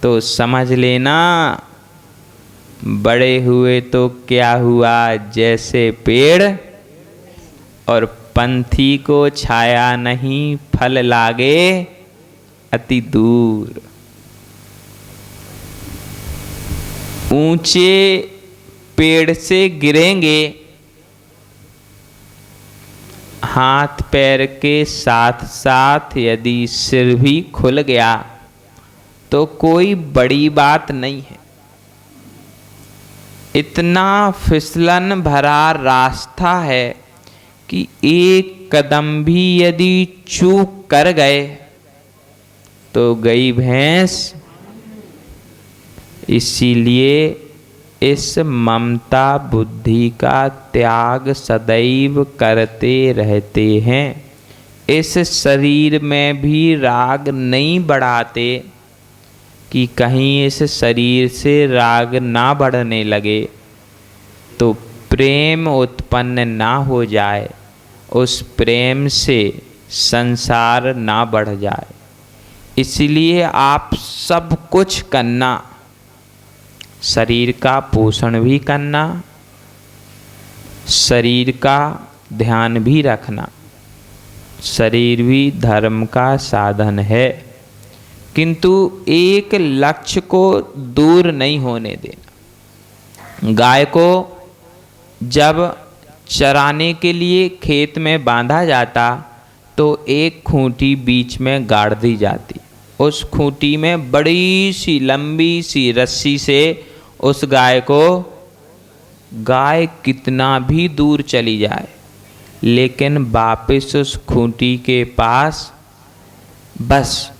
Speaker 2: तो समझ लेना बड़े हुए तो क्या हुआ, जैसे पेड़ और पंथी को छाया नहीं, फल लागे अति दूर। ऊंचे पेड़ से गिरेंगे, हाथ पैर के साथ साथ यदि सिर भी खुल गया तो कोई बड़ी बात नहीं है। इतना फिसलन भरा रास्ता है कि एक कदम भी यदि चूक कर गए तो गई भैंस। इसीलिए इस ममता बुद्धि का त्याग सदैव करते रहते हैं। इस शरीर में भी राग नहीं बढ़ाते कि कहीं इस शरीर से राग ना बढ़ने लगे तो प्रेम उत्पन्न ना हो जाए, उस प्रेम से संसार ना बढ़ जाए। इसलिए आप सब कुछ करना, शरीर का पोषण भी करना, शरीर का ध्यान भी रखना। शरीर भी धर्म का साधन है, किंतु एक लक्ष्य को दूर नहीं होने देना। गाय को जब चराने के लिए खेत में बांधा जाता तो एक खूंटी बीच में गाड़ दी जाती। उस खूंटी में बड़ी सी लंबी सी रस्सी से उस गाय कितना भी दूर चली जाए लेकिन वापस उस खूंटी के पास बस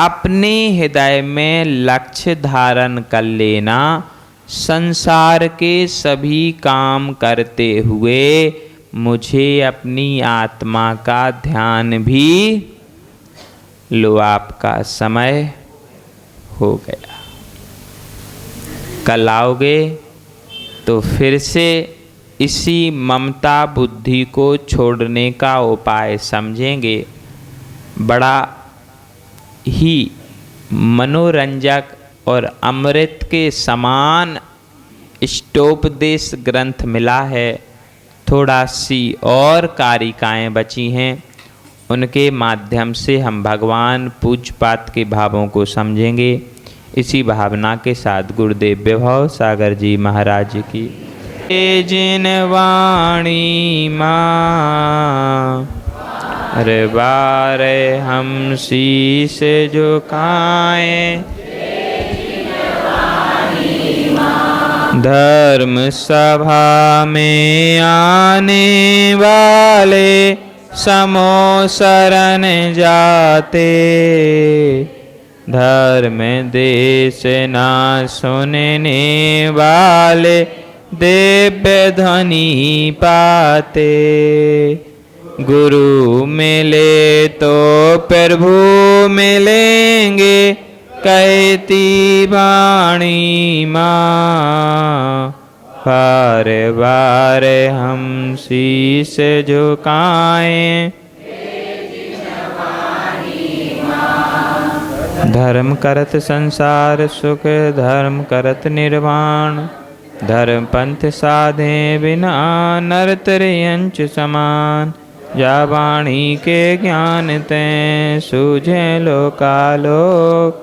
Speaker 2: अपने हृदय में लक्ष्य धारण कर लेना। संसार के सभी काम करते हुए मुझे अपनी आत्मा का ध्यान भी, लो आपका समय हो गया। कल आओगे तो फिर से इसी ममता बुद्धि को छोड़ने का उपाय समझेंगे। बड़ा ही मनोरंजक और अमृत के समान इष्टोपदेश ग्रंथ मिला है। थोड़ा सी और कारिकाएं बची हैं, उनके माध्यम से हम भगवान पूज्यपाद के भावों को समझेंगे। इसी भावना के साथ गुरुदेव विभव सागर जी महाराज की जिन वाणी माँ अरे बारे हम शीश झुकाएं, धर्म सभा में आने वाले समो शरण जाते, धर्म देश ना सुनने वाले दिव्य ध्वनि पाते। गुरु मिले तो प्रभु मिलेंगे कहती वाणी माँ, बार बार हम शीश झुकाएं। धर्म करत संसार सुख, धर्म करत निर्वाण, धर्म पंथ साधे बिना नरतरियंच समान। जा वाणी के ज्ञान ते सूझे लोकालोक,